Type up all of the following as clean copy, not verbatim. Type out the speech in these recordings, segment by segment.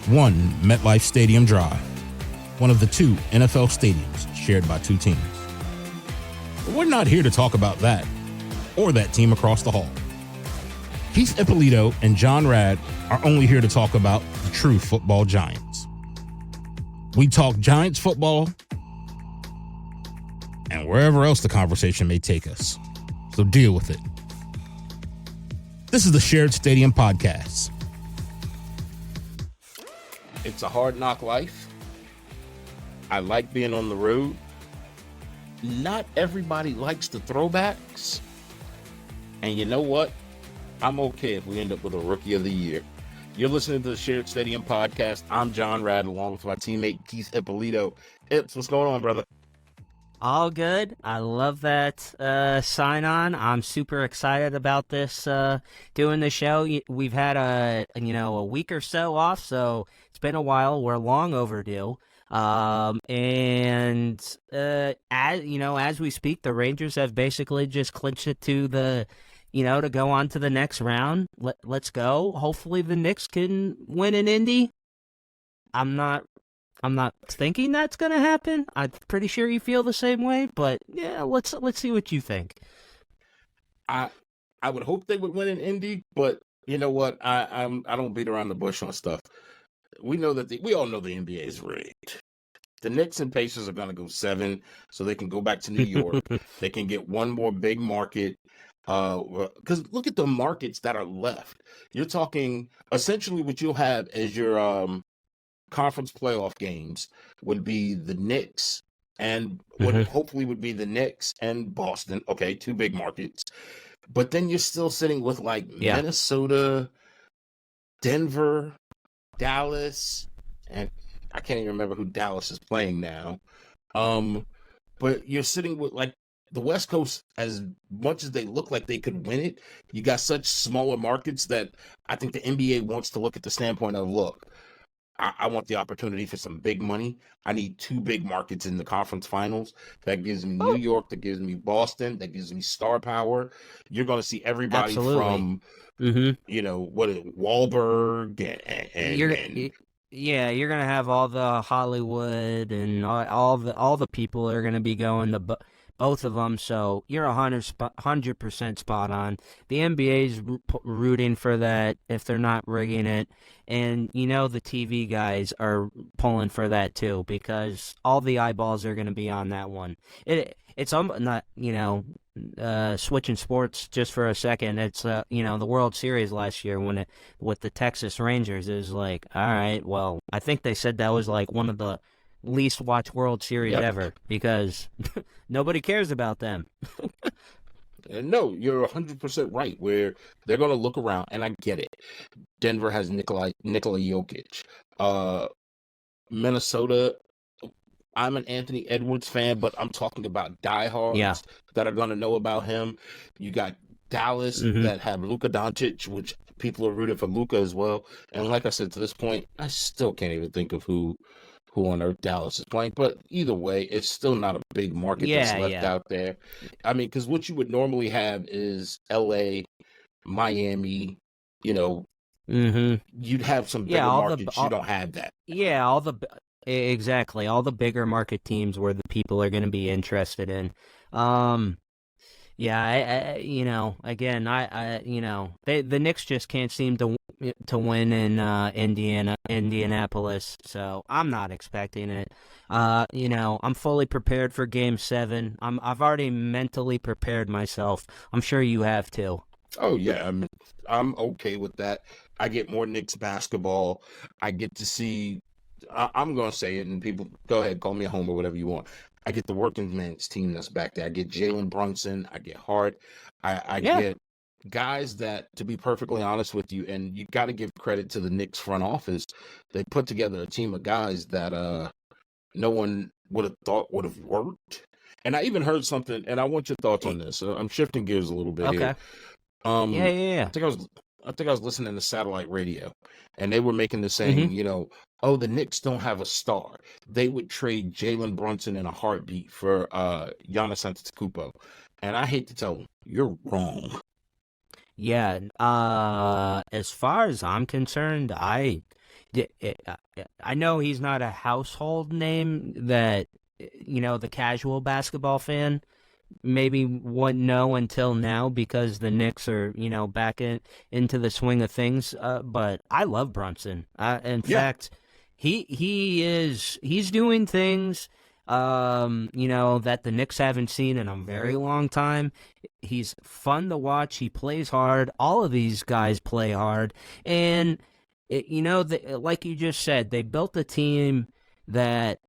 One, MetLife Stadium Drive, one of the two NFL stadiums shared by two teams. But we're not here to talk about that or that team across the hall. Keith Ippolito and John Rad are only here to talk about the true football giants. We talk Giants football and wherever else the conversation may take us. So deal with it. This is the Shared Stadium Podcast. It's a hard knock life. I like being on the road. Not everybody likes the throwbacks. And you know what? I'm okay if we end up with a Rookie of the Year. You're listening to the Shared Stadium Podcast. I'm John Rad, along with my teammate Keith Ippolito. Ips, what's going on, brother? All good. I love that sign on. I'm super excited about this doing the show. We've had a week or so off, so it's been a while. We're long overdue. As we speak, the Rangers have basically just clinched it to to go on to the next round. Let's go. Hopefully the Knicks can win an Indy. I'm not thinking that's going to happen. I'm pretty sure you feel the same way, but yeah, let's see what you think. I would hope they would win an Indy, but you know what? I don't beat around the bush on stuff. We know that we all know the NBA is rigged. The Knicks and Pacers are going to go 7, so they can go back to New York. They can get one more big market. Because look at the markets that are left. You're talking essentially what you'll have as your conference playoff games would be the Knicks and what hopefully would be the Knicks and Boston. Okay, 2 big markets. But then you're still sitting with Minnesota, Denver, Dallas, and I can't even remember who Dallas is playing now. But you're sitting with the West Coast, as much as they look like they could win it, you got such smaller markets that I think the NBA wants to look at the standpoint of, look, I want the opportunity for some big money. I need 2 big markets in the conference finals. That gives me New York, that gives me Boston, that gives me star power. You're going to see everybody from, Wahlberg and you're going to have all the Hollywood and all the people that are going to be going to both of them, so you're 100% spot on. The NBA's rooting for that if they're not rigging it, and the TV guys are pulling for that too because all the eyeballs are going to be on that one. It's not switching sports just for a second. It's the World Series last year with the Texas Rangers is like, all right, well, I think they said that was like one of the least watched World Series ever because nobody cares about them. No, you're 100% right. Where they're going to look around, and I get it. Denver has Nikola Jokic. Minnesota, I'm an Anthony Edwards fan, but I'm talking about diehards that are going to know about him. You got Dallas that have Luka Doncic, which people are rooting for Luka as well. And like I said, to this point, I still can't even think of who on earth Dallas is playing. But either way, it's still not a big market that's left out there. I mean, because what you would normally have is L.A., Miami, you'd have some bigger markets. You don't have that. Yeah, exactly. All the bigger market teams where the people are going to be interested in. The Knicks just can't seem to win in Indianapolis, so I'm not expecting it. I'm fully prepared for Game 7. I've already mentally prepared myself. I'm sure you have too. Oh yeah, I'm okay with that. I get more Knicks basketball. I get to see. I'm gonna say it, and people go ahead, call me a homer, whatever you want. I get the working man's team that's back there. I get Jalen Brunson. I get Hart. I get guys that, to be perfectly honest with you, and you got to give credit to the Knicks front office. They put together a team of guys that no one would have thought would have worked. And I even heard something, and I want your thoughts on this. I'm shifting gears a little bit here. Yeah. I think I was listening to satellite radio, and they were making the saying, the Knicks don't have a star. They would trade Jalen Brunson in a heartbeat for Giannis Antetokounmpo. And I hate to tell them, you're wrong. Yeah, as far as I'm concerned, I I know he's not a household name that the casual basketball fan maybe wouldn't know until now because the Knicks are back into the swing of things. But I love Brunson. In Yeah. fact, he's doing things that the Knicks haven't seen in a very long time. He's fun to watch. He plays hard. All of these guys play hard, and like you just said, they built a team that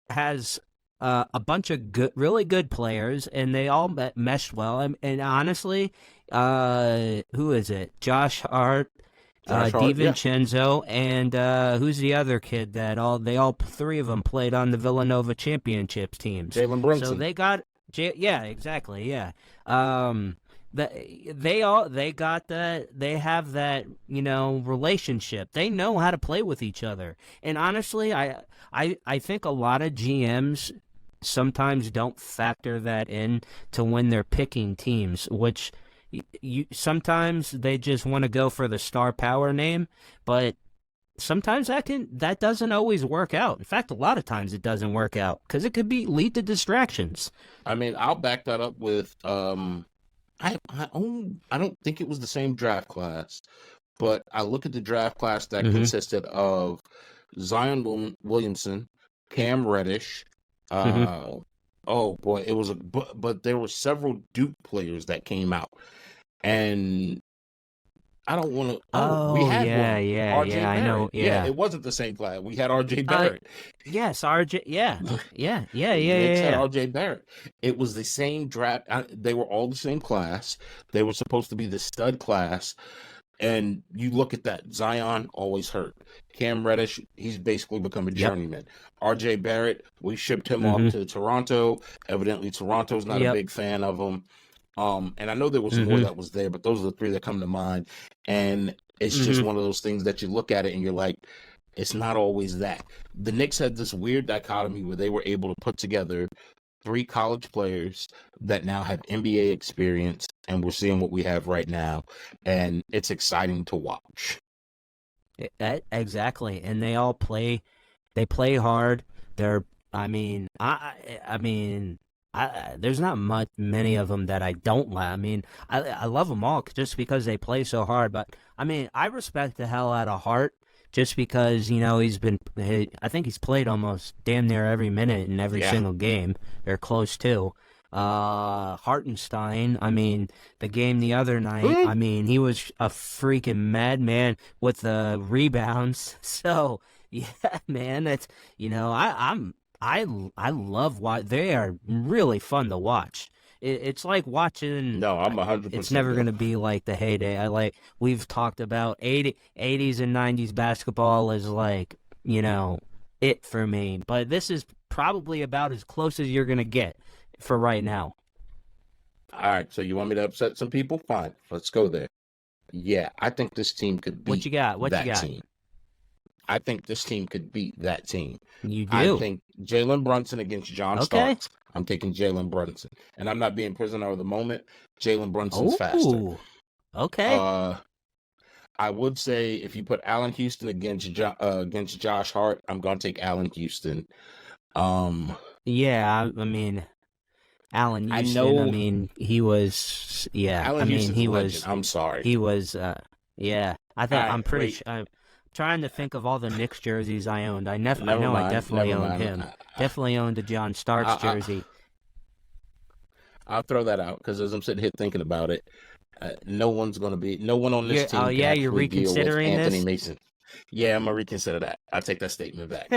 has a bunch of really good players, and they all meshed well. And honestly, who is it? Josh Hart, DiVincenzo, and who's the other kid that they all three of them played on the Villanova championships teams. Jalen Brunson. So they got, yeah, exactly, yeah. They got that. They have that relationship. They know how to play with each other. And honestly, I think a lot of GMs sometimes don't factor that in to when they're picking teams, which sometimes they just want to go for the star power name, but sometimes that doesn't always work out. In fact, a lot of times it doesn't work out because it could lead to distractions. I mean, I'll back that up with I don't think it was the same draft class, but I look at the draft class that consisted of Zion Williamson, Cam Reddish. Oh boy, it was but there were several Duke players that came out, and I don't want to. We had one. RJ Barrett. I know. Yeah, it wasn't the same class. We had RJ Barrett. Yes, RJ. Yeah. Had RJ Barrett. It was the same draft. They were all the same class. They were supposed to be the stud class. And you look at that, Zion always hurt. Cam Reddish, he's basically become a journeyman. RJ Barrett, we shipped him off to Toronto. Evidently, Toronto's not a big fan of him. And I know there was more that was there, but those are the three that come to mind. And it's just one of those things that you look at it and you're like, it's not always that. The Knicks had this weird dichotomy where they were able to put together 3 college players that now have NBA experience, and we're seeing what we have right now, and it's exciting to watch. Exactly, and they all play hard. There's not many of them that I don't like. I mean, I love them all just because they play so hard. But I mean, I respect the hell out of Hart just because I think he's played almost damn near every minute in every single game. They're close to. Hartenstein, I mean, the game the other night, I mean, he was a freaking madman with the rebounds. So yeah, man, that's I love why they are really fun to watch. It's like watching. No, I'm 100%. It's never going to be like the heyday. We've talked about 80s and 90s basketball is it for me. But this is probably about as close as you're going to get for right now. All right, so you want me to upset some people? Fine, let's go there. Yeah, I think this team could beat What you got? team. I think this team could beat that team. You do? I think Jalen Brunson against John Starks. I'm taking Jalen Brunson. And I'm not being prisoner of the moment. Jalen Brunson's faster. Okay. I would say if you put Allen Houston against Josh Hart, I'm going to take Allen Houston. Yeah, I mean, Allen Houston, he was, Allen Houston's he a was, legend. I'm sorry. He was, I'm pretty sure, I'm trying to think of all the Knicks jerseys I owned. I definitely owned him. Definitely owned a John Starks jersey. I'll throw that out because as I'm sitting here thinking about it, no one on this team. Oh yeah, you're reconsidering Anthony Mason. Yeah, I'm gonna reconsider that. I'll take that statement back.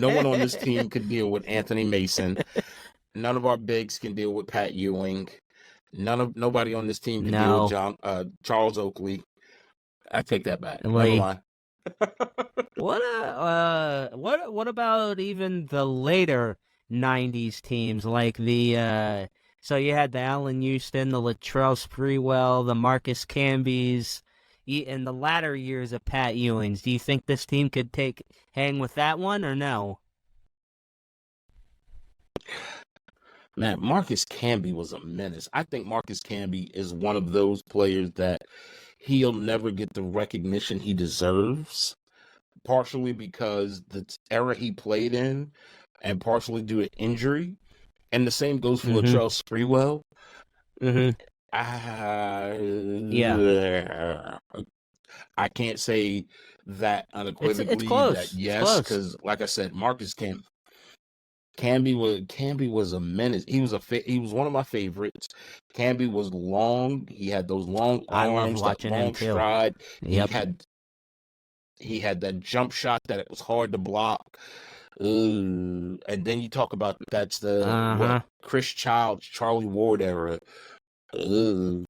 No one on this team could deal with Anthony Mason. None of our bigs can deal with Pat Ewing. Nobody on this team can deal with Charles Oakley. I take that back. Never mind. What about even the later 90s teams like the so you had the Allen Houston, the Latrell Sprewell, the Marcus Cambys, in the latter years of Pat Ewing's. Do you think this team could hang with that one or no? Man, Marcus Camby was a menace. I think Marcus Camby is one of those players that he'll never get the recognition he deserves partially because the era he played in, and partially due to injury. And the same goes for Mm-hmm. Latrell Sprewell. Mm-hmm. Yeah. I can't say that It's unequivocally that close. It's yes, close. because like I said, Camby was a menace. He was one of my favorites. Camby was long. He had those long I love arms, that watching him long too. stride. He Yep. had he had that jump shot that it was hard to block. And then you talk about that's the Uh-huh. Chris Childs, Charlie Ward era. Ugh,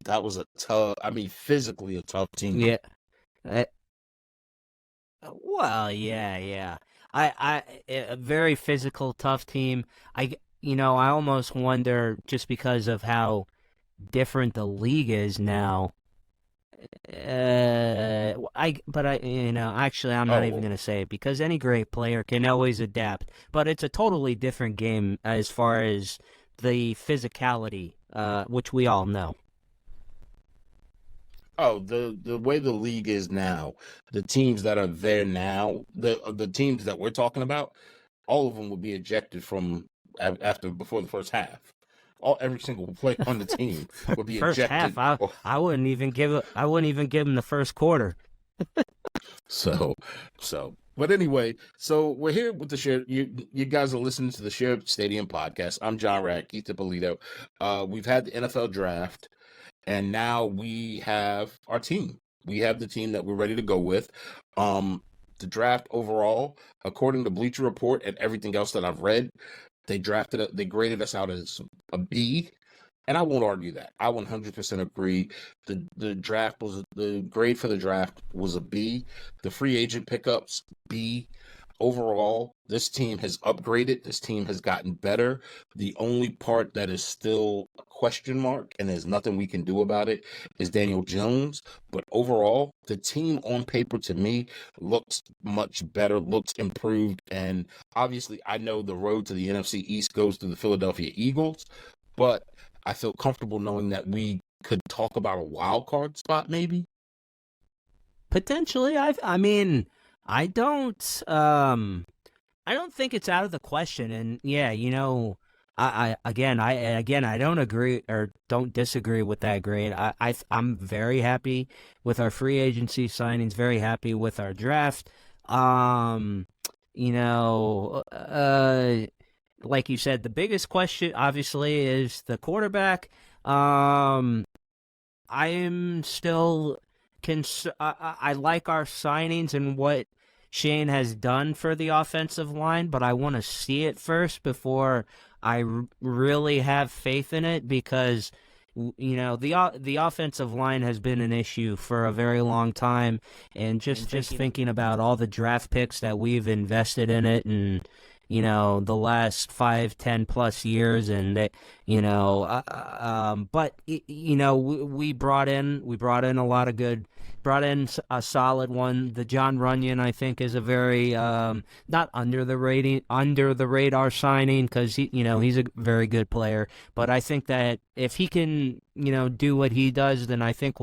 that was a tough. I mean, physically a tough team. Yeah. Uh, well, yeah. A very physical, tough team. I almost wonder just because of how different the league is now. Actually, I'm not even Oh, gonna say it because any great player can always adapt. But it's a totally different game as far as the physicality, which we all know. the way the league is now, the teams that are there now, the teams that we're talking about, all of them would be ejected from before the first half. Every single player on the team would be First ejected. half, I wouldn't even give him the first quarter. So, but anyway, so we're here with the share. You guys are listening to the Share Stadium podcast. I'm John Rack, Keith Polito. We've had the NFL draft, and now we have our team. We have the team that we're ready to go with. The draft overall, according to Bleacher Report and everything else that I've read, they graded us out as a B. And I won't argue that. I 100% agree. The grade for the draft was a B. The free agent pickups, B. Overall, this team has upgraded. This team has gotten better. The only part that is still a question mark, and there's nothing we can do about it, is Daniel Jones. But overall, the team on paper to me looks much better, looks improved. And obviously, I know the road to the NFC East goes through the Philadelphia Eagles, but I feel comfortable knowing that we could talk about a wild card spot, maybe. Potentially, I mean, I don't think it's out of the question. And yeah, I don't agree or don't disagree with that grade. I'm very happy with our free agency signings. Very happy with our draft. Um, you know, like you said, the biggest question obviously is the quarterback. I am still I like our signings and what Shane has done for the offensive line, but I want to see it first before I really have faith in it because the offensive line has been an issue for a very long time, and just thinking about all the draft picks that we've invested in it and the last 5, 10 plus years, and that, but we brought in a lot of good, brought in a solid one. The John Runyon, I think, is a very not under the radar signing because he's a very good player. But I think that if he can do what he does, then I think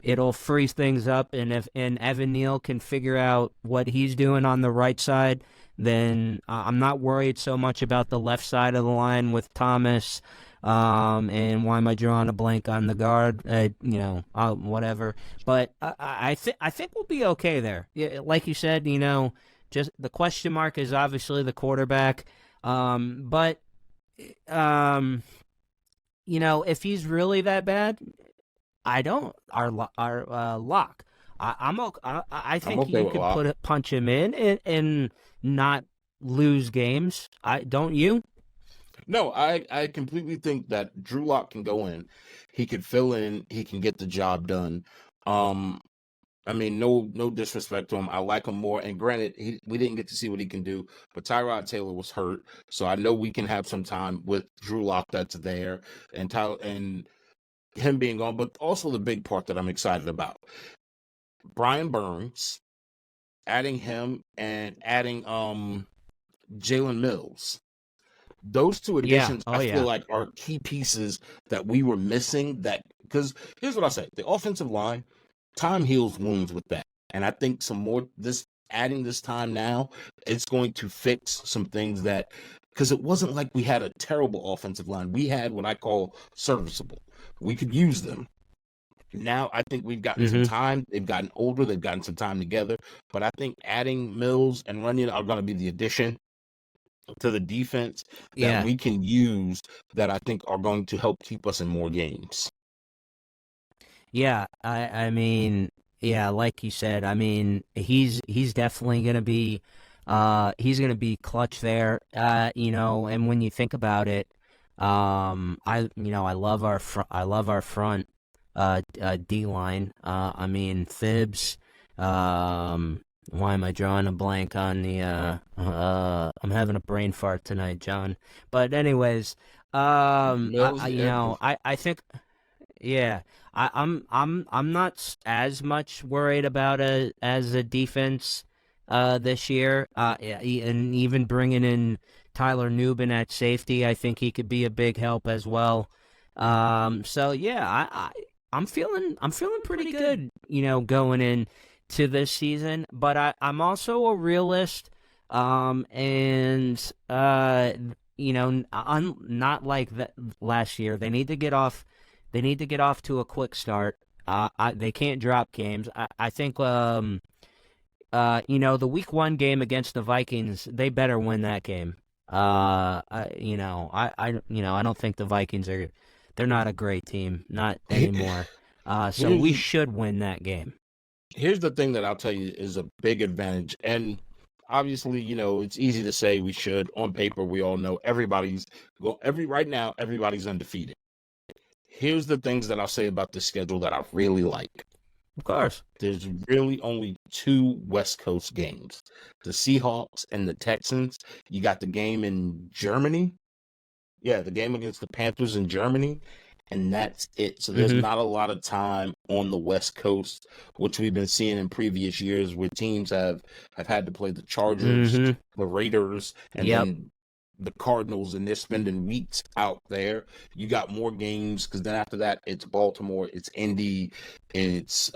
it'll freeze things up. And if Evan Neal can figure out what he's doing on the right side, then I'm not worried so much about the left side of the line with Thomas. And why am I drawing a blank on the guard? Whatever. But I think we'll be okay there. Yeah, like you said, just the question mark is obviously the quarterback. But if he's really that bad, I don't. Our lock. I I'm think okay you with could Locke. punch him in and not lose games. Don't you? No, I completely think that Drew Lock can go in. He could fill in. He can get the job done. Um, I mean, no disrespect to him. I like him more. And granted, we didn't get to see what he can do, but Tyrod Taylor was hurt, so I know we can have some time with Drew Lock that's there, and him being gone. But also the big part that I'm excited about, Brian Burns, adding him and adding Jalen Mills. Those two Yeah. additions, Oh I feel yeah. like, are key pieces that we were missing. That because here's what I say: the offensive line, time heals wounds with that. And I think adding this time now, it's going to fix some things because it wasn't like we had a terrible offensive line. We had what I call serviceable. We could use them. Now I think we've gotten some time. They've gotten older. They've gotten some time together. But I think adding Mills and Runyon are going to be the addition to the defense that we can use that I think are going to help keep us in more games. Yeah, I mean, yeah, like you said, I mean, he's definitely gonna be clutch there. And when you think about it, I love our front D line. I mean, Thibs. Why am I drawing a blank on the? I'm having a brain fart tonight, John. But anyways, Mills, I think, yeah, I'm not as much worried about as a defense this year. And even bringing in Tyler Nubin at safety, I think he could be a big help as well. So yeah, I'm feeling pretty good, going in to this season, but I'm also a realist, and I'm not like that last year. They need to get off to a quick start. They can't drop games. I think the week 1 game against the Vikings, they better win that game. I don't think the Vikings they're not a great team, not anymore. So we should win that game. Here's the thing that I'll tell you is a big advantage. And obviously, it's easy to say we should. On paper, we all know right now, everybody's undefeated. Here's the things that I'll say about the schedule that I really like. Of course. There's really only 2 West Coast games. The Seahawks and the Texans. You got the game in Germany. Yeah, the game against the Panthers in Germany. And that's it. So there's not a lot of time on the West Coast, which we've been seeing in previous years where teams have had to play the Chargers, the Raiders, and then the Cardinals, and they're spending weeks out there. You got more games because then after that, it's Baltimore, it's Indy, it's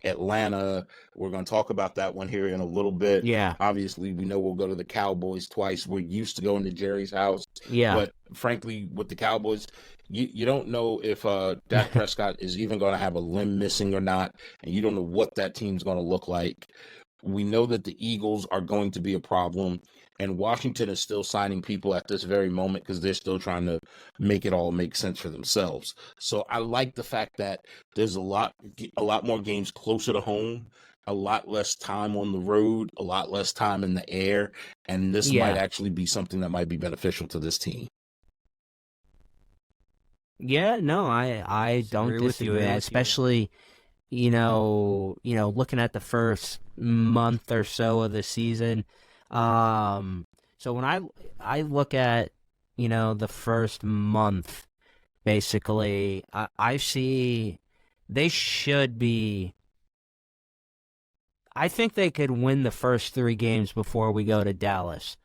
Atlanta. We're going to talk about that one here in a little bit. Yeah. Obviously, we know we'll go to the Cowboys twice. We're used to going to Jerry's house. Yeah. But frankly, with the Cowboys, you don't know if Dak Prescott is even going to have a limb missing or not, and you don't know what that team's going to look like. We know that the Eagles are going to be a problem, and Washington is still signing people at this very moment because they're still trying to make it all make sense for themselves. So I like the fact that there's a lot more games closer to home, a lot less time on the road, a lot less time in the air, and this might actually be something that might be beneficial to this team. Yeah, no, I don't disagree with that, especially, looking at the first month or so of the season. So when I look at, the first month, basically, I see they should be. I think they could win the first 3 games before we go to Dallas.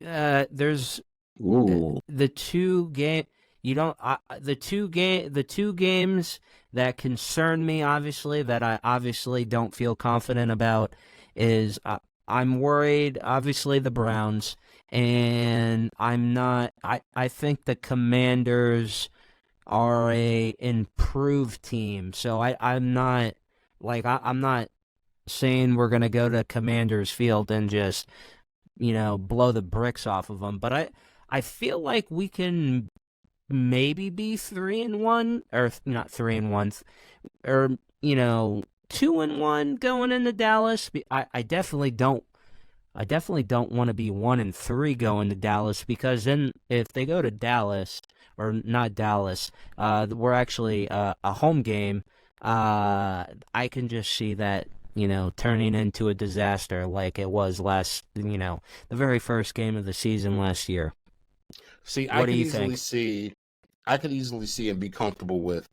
There's the 2 game. The two games that concern me, obviously, that I obviously don't feel confident about is I'm worried, obviously, the Browns, and I'm not. I think the Commanders are a improved team, so I'm not I'm not saying we're gonna go to Commanders Field and just blow the bricks off of them, but I feel like we can maybe be 3-1, or not 3-1, or 2-1 going into Dallas. I definitely don't want to be 1-3 going to Dallas, because then if they go to Dallas, or not Dallas, we're actually a home game. I can just see that turning into a disaster like it was the very first game of the season last year. See, I could easily see and be comfortable with,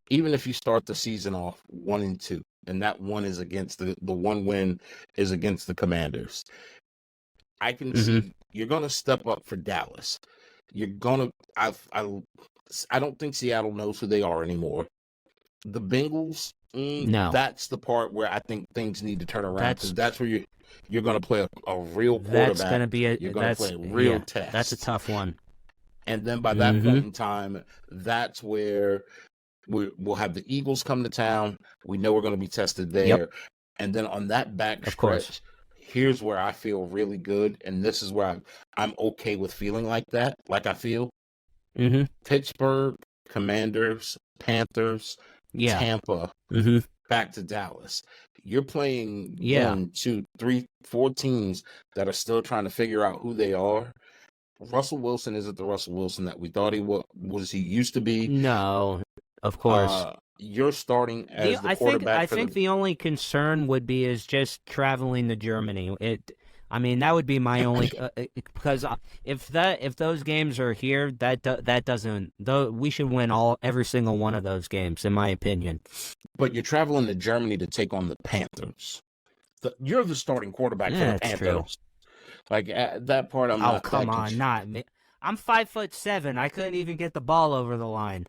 even if you start the season off 1-2, and that one is against the one win is against the Commanders. I can see you're going to step up for Dallas. You're going to. I don't think Seattle knows who they are anymore. The Bengals, No, That's the part where I think things need to turn around, because that's that's where you're going to play a real that's quarterback. gonna be You're going to play a real that's a test. tough one. And then by that Mm-hmm. point in time, that's where we'll have the Eagles come to town. We know we're going to be tested Yep, there. And then on that back of course. stretch, here's where I feel really good. And this is where I'm okay with feeling like that, like I feel. Mm-hmm. Pittsburgh, Commanders, Panthers, Yeah. Tampa, Mm-hmm. back to Dallas. You're playing Yeah. 1, 2, 3, 4 teams that are still trying to figure out who they are. Russell Wilson isn't the Russell Wilson that we thought he was. He used to be. No, of course. You're starting as the quarterback. I think the only concern would be is just traveling to Germany. I mean, that would be my only because if those games are here, that doesn't. Though we should win every single one of those games, in my opinion. But you're traveling to Germany to take on the Panthers. You're the starting quarterback for the Panthers. True. Like that part, I'm not. Oh, come on, not me. I'm 5'7". I couldn't even get the ball over the line.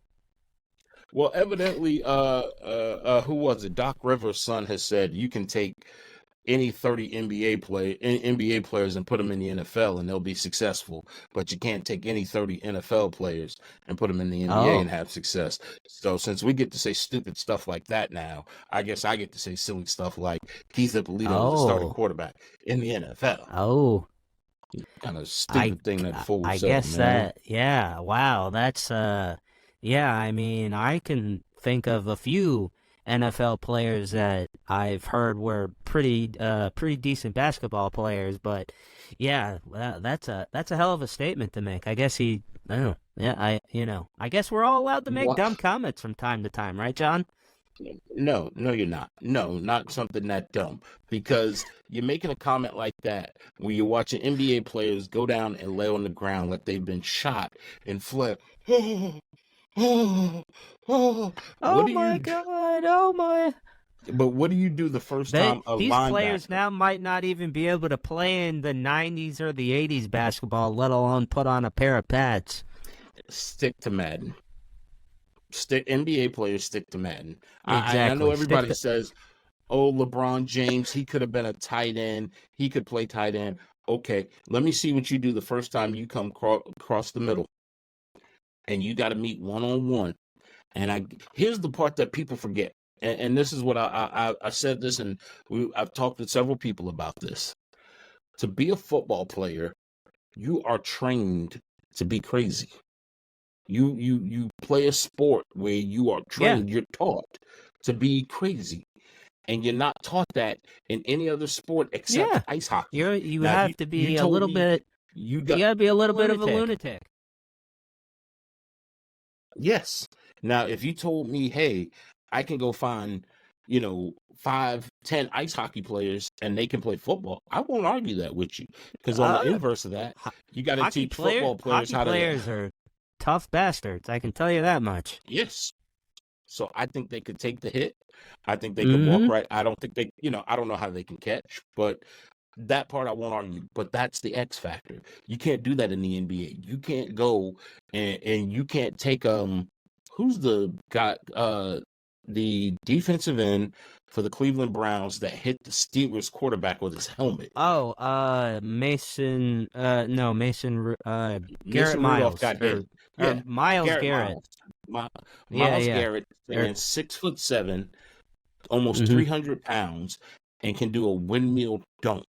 Well, evidently, who was it? Doc Rivers' son has said you can take any 30 NBA players and put them in the NFL and they'll be successful, but you can't take any 30 NFL players and put them in the NBA and have success. So since we get to say stupid stuff like that now, I guess I get to say silly stuff like Keith Ippolito is the starting quarterback in the NFL. Oh, kind of stupid thing that fools. I guess that. Yeah. Wow. That's yeah. I mean, I can think of a few NFL players that I've heard were pretty decent basketball players, but yeah, that's a hell of a statement to make. I guess I don't know. Yeah, I guess we're all allowed to make dumb comments from time to time, right, John? No, you're not. No, not something that dumb, because you're making a comment like that when you're watching NBA players go down and lay on the ground like they've been shot and fled. Oh my God! Oh my! But what do you do the first time a these linebacker? Players now might not even be able to play in the 90s or the 80s basketball, let alone put on a pair of pads. Stick to Madden. NBA players stick to Madden. Exactly. I know everybody says, "Oh, LeBron James, he could have been a tight end. He could play tight end." Okay, let me see what you do the first time you come across the middle. And you got to meet one-on-one. And here's the part that people forget. And this is what I said this, and I've talked to several people about this. To be a football player, you are trained to be crazy. You play a sport where you are trained, you're taught to be crazy. And you're not taught that in any other sport except ice hockey. You have to be a little bit. You got to be a little bit of a lunatic. Yes. Now, if you told me, hey, I can go find, 5, 10 ice hockey players and they can play football, I won't argue that with you. Because on the inverse of that, you got to teach football players how to. Hockey players are tough bastards. I can tell you that much. Yes. So I think they could take the hit. I think they could walk right. I don't think they, I don't know how they can catch, but that part I won't argue. But that's the X factor. You can't do that in the NBA. You can't go and you can't take who's the guy, the defensive end for the Cleveland Browns that hit the Steelers quarterback with his helmet. Oh, Mason. No, Mason. Garrett Miles. Got hit. Miles Garrett. Miles Garrett is 6'7", almost 300 pounds, and can do a windmill dunk.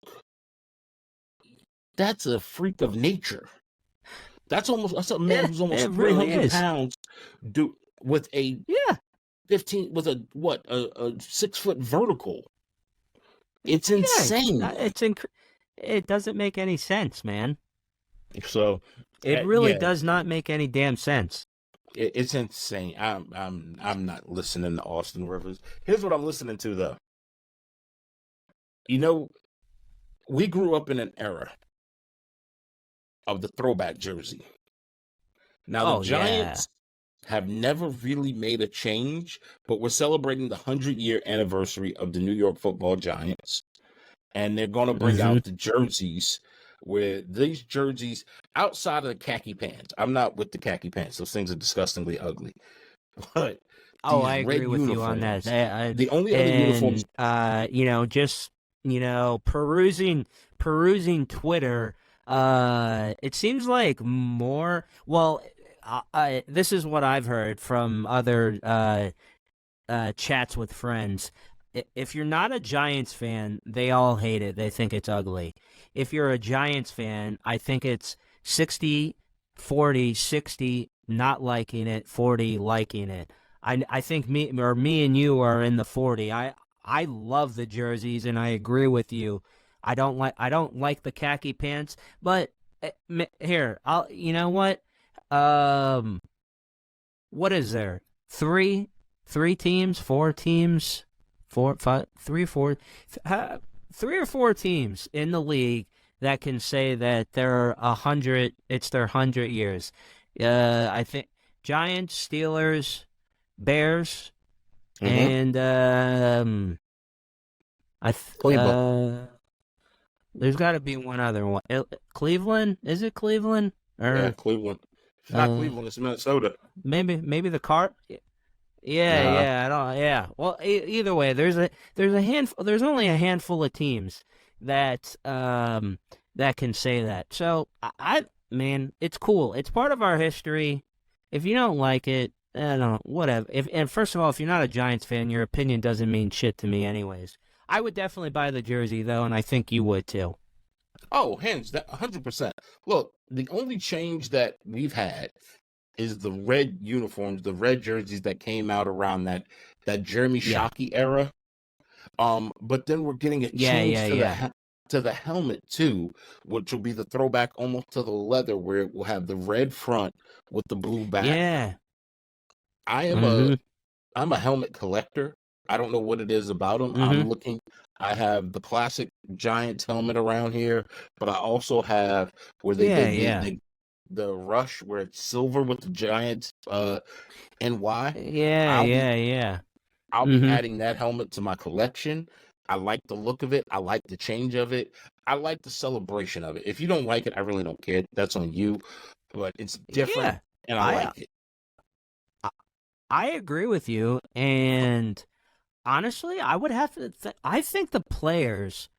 That's a freak of nature. That's a man who's almost 300 pounds with a 15 with a 6 foot vertical. It's insane. It doesn't make any sense, man. So it really does not make any damn sense. It's insane. I'm not listening to Austin Rivers. Here's what I'm listening to though. We grew up in an era of the throwback jersey. Now the Giants have never really made a change, but we're celebrating the 100-year anniversary of the New York Football Giants. And they're going to bring out the jerseys where these jerseys, outside of the khaki pants, I'm not with the khaki pants. Those things are disgustingly ugly. But Oh, these I agree red with you on that. uniforms. The only other uniforms. Just perusing Twitter. It seems like more. Well, this is what I've heard from other chats with friends. If you're not a Giants fan, they all hate it. They think it's ugly. If you're a Giants fan, I think it's 60-40, 60 not liking it, 40 liking it. I think me and you are in the 40. I love the jerseys and I agree with you. I don't like the khaki pants, but here, you know what? What is there? Three teams, four teams, four, five, three, four, three or four teams in the league that can say that they're 100. It's their 100 years. I think Giants, Steelers, Bears, and Cleveland. there's got to be one other one. Cleveland? Is it Cleveland? Yeah, Cleveland. It's not Cleveland. It's Minnesota. Maybe the Cart. Yeah, Nah. yeah, I don't. Yeah. Well, either way, there's a handful. There's only a handful of teams that that can say that. So man, it's cool. It's part of our history. If you don't like it, I don't know, whatever. And first of all, if you're not a Giants fan, your opinion doesn't mean shit to me, anyways. I would definitely buy the jersey though, and I think you would too. Oh, hands that 100%. Look, the only change that we've had is the red uniforms, the red jerseys that came out around that Jeremy Shockey era. But then we're getting a change to the helmet too, which will be the throwback almost to the leather, where it will have the red front with the blue back. Yeah. I'm a helmet collector. I don't know what it is about them. I'm looking. I have the classic Giants helmet around here, but I also have where they did the Rush, where it's silver with the Giants NY. I'll be adding that helmet to my collection. I like the look of it. I like the change of it. I like the celebration of it. If you don't like it, I really don't care. That's on you. But it's different, and I like it. I agree with you, and honestly, I would have to. I think the players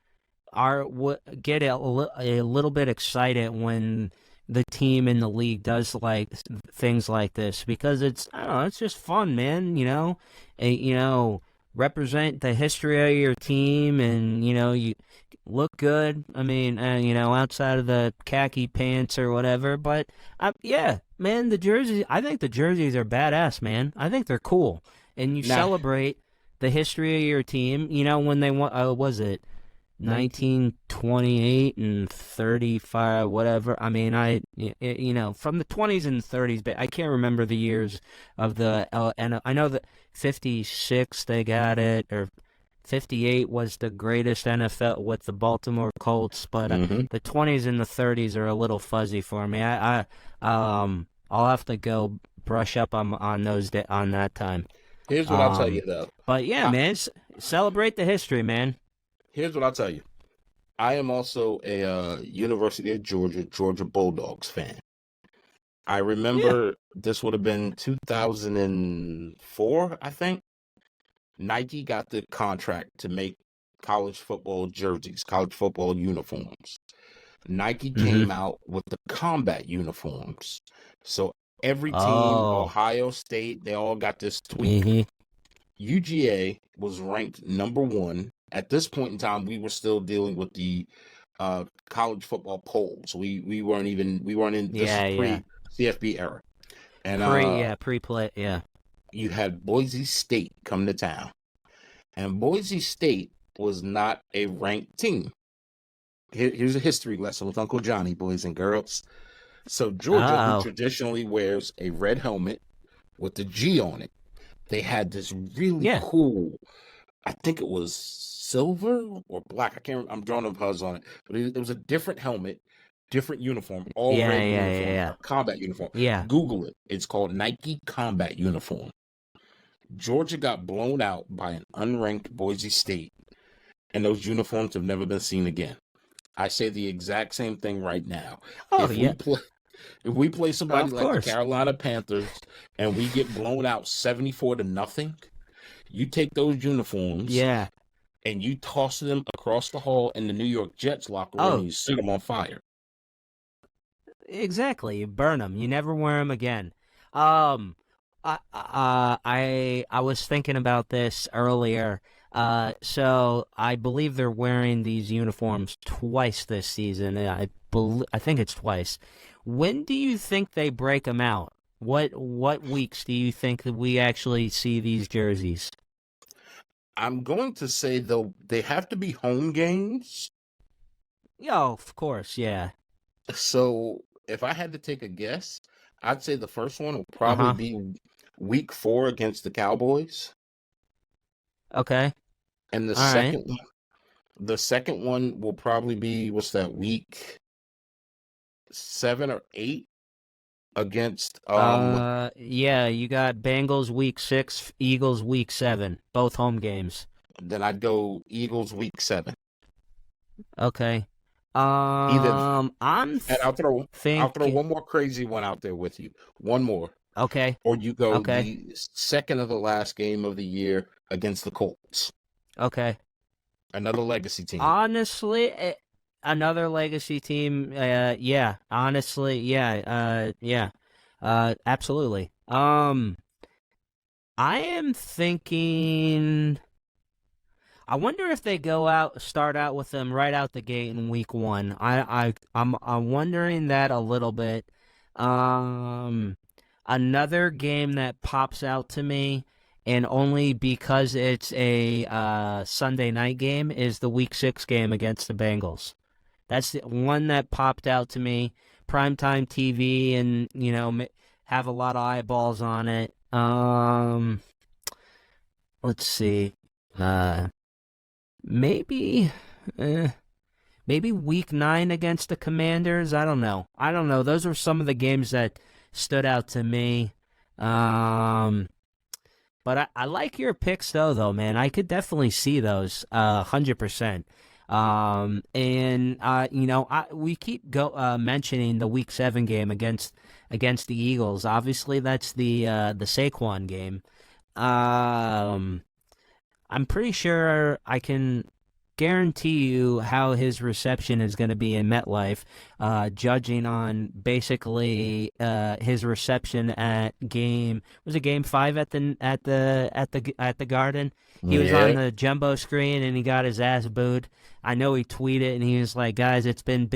get a little bit excited when the team in the league does like things like this, because it's, I don't know, it's just fun, man. Represent the history of your team, and you look good. I mean, outside of the khaki pants or whatever, but man, the jerseys. I think the jerseys are badass, man. I think they're cool, and you celebrate the history of your team. When they won, was it 1928 and 35, whatever. I mean, from the 20s and 30s, but I can't remember the years of the. And I know that 56 they got it, or 58 was the greatest NFL with the Baltimore Colts, but the 20s and the 30s are a little fuzzy for me. I'll have to go brush up on those on that time. Here's what I'll tell you though. But man, celebrate the history, man. Here's what I'll tell you. I am also a University of Georgia Bulldogs fan. I remember this would have been 2004, I think. Nike got the contract to make college football jerseys, college football uniforms. Nike came out with the combat uniforms. So every team, Ohio State, they all got this tweak. UGA was ranked number 1. At this point in time, we were still dealing with the college football polls. We weren't in this pre-CFB era. And pre-play, you had Boise State come to town. And Boise State was not a ranked team. Here's a history lesson with Uncle Johnny, boys and girls. So Georgia, who traditionally wears a red helmet with the G on it, they had this really cool, I think it was silver or black. I can't remember. I'm drawing a buzz on it. But it was a different helmet, different uniform, all red uniform, combat uniform. Yeah. Google it. It's called Nike Combat Uniform. Georgia got blown out by an unranked Boise State, and those uniforms have never been seen again. I say the exact same thing right now. If we play somebody Of like the course. Carolina Panthers and we get blown out 74-0, you take those uniforms Yeah. and you toss them across the hall in the New York Jets locker room Oh, and you set them on fire. exactly. You burn them. You never wear them again. Um, I was thinking about this earlier. So I believe they're wearing these uniforms twice this season. I think it's twice. When do you think they break them out? What weeks do you think that we actually see these jerseys? I'm going to say, though, they have to be home games. Oh, of course, yeah. So if I had to take a guess, I'd say the first one will probably Uh-huh. be week 4 against the Cowboys. Okay. And All right. the second one will probably be, what's that, week 7 or 8 against Yeah, you got Bengals week 6, Eagles week 7, both home games. then I'd go Eagles week 7. Okay. Either I'm and I'll throw thinking. one more crazy one out there with you. One more. Okay. Or you go Okay. the second of the last game of the year against the Colts. Okay. Another legacy team. Honestly, another legacy team. Yeah. Honestly, yeah. Yeah. Absolutely. I am thinking. I wonder if they start out with them right out the gate in week 1. I'm wondering that a little bit. Um, Another game that pops out to me, and only because it's a Sunday night game, is the week 6 game against the Bengals. That's the one that popped out to me. Primetime TV, and have a lot of eyeballs on it. Let's see. Uh, Maybe, eh, maybe week 9 against the Commanders. I don't know. Those were some of the games that stood out to me. Um, but I like your picks though, man. I could definitely see those, 100%. And we keep mentioning the week 7 game against the Eagles. Obviously, that's the Saquon game. Um. I'm pretty sure I can guarantee you how his reception is going to be in MetLife, judging on basically his reception at game 5 at the Garden. He was on Yeah. the jumbo screen and he got his ass booed. I know he tweeted and he was like, "Guys, it's been